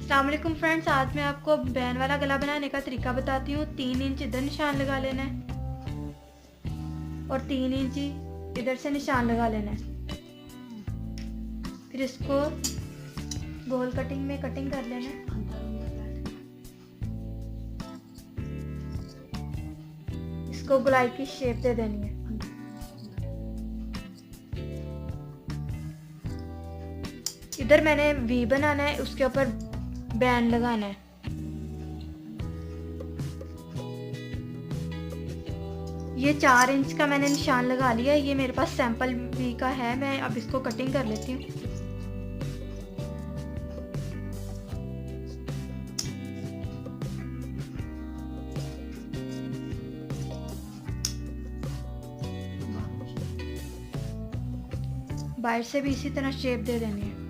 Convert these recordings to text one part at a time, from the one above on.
अस्सलाम वालेकुम फ्रेंड्स, आज मैं आपको बैन वाला गला बनाने का तरीका बताती हूँ। 3 इंच इधर निशान लगा लेना है और 3 इंच इधर से निशान लगा लेना है। फिर इसको गोल कटिंग में कटिंग कर लेना है। इसको गोलाई की शेप दे देनी है। इधर मैंने वी बनाना है, उसके ऊपर बैन लगाना है। ये 4 इंच का मैंने निशान लगा लिया। ये मेरे पास सैंपल वी का है। मैं अब इसको कटिंग कर लेती हूँ। बाहर से भी इसी तरह शेप दे देनी है।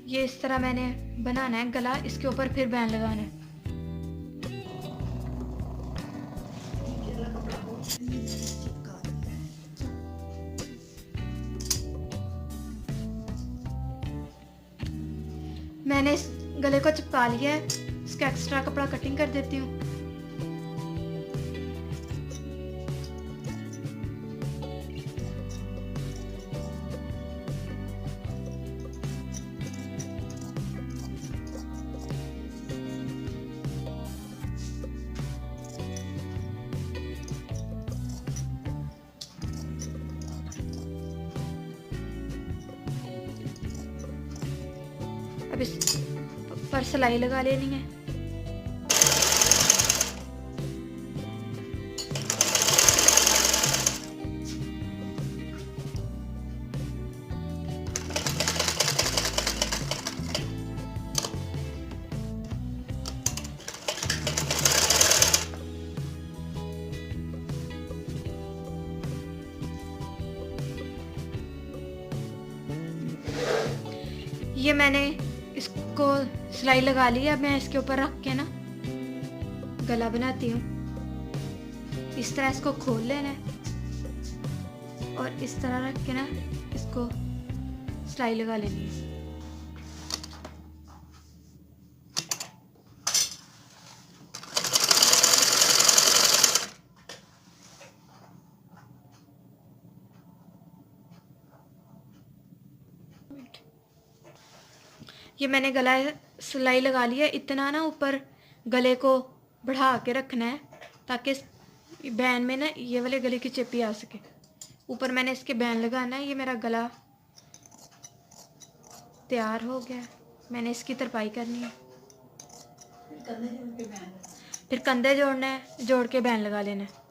ये इस तरह मैंने बनाना है गला। इसके ऊपर फिर बैन लगाना है। मैंने इस गले को चिपका लिया है। इसका एक्स्ट्रा कपड़ा कटिंग कर देती हूँ। अब इस पर सिलाई लगा लेनी है। ये मैंने इसको सिलाई लगा ली है। अब मैं इसके ऊपर रख के ना गला बनाती हूँ। इस तरह इसको खोल लेना है और इस तरह रख के ना इसको सिलाई लगा लेनी है। ये मैंने गला सिलाई लगा लिया। इतना ना ऊपर गले को बढ़ा के रखना है ताकि बैन में ना ये वाले गले की चेपी आ सके। ऊपर मैंने इसके बैन लगाना है। ये मेरा गला तैयार हो गया। मैंने इसकी तरपाई करनी है। फिर कंधे जोड़ना है, जोड़ के बैन लगा लेना है।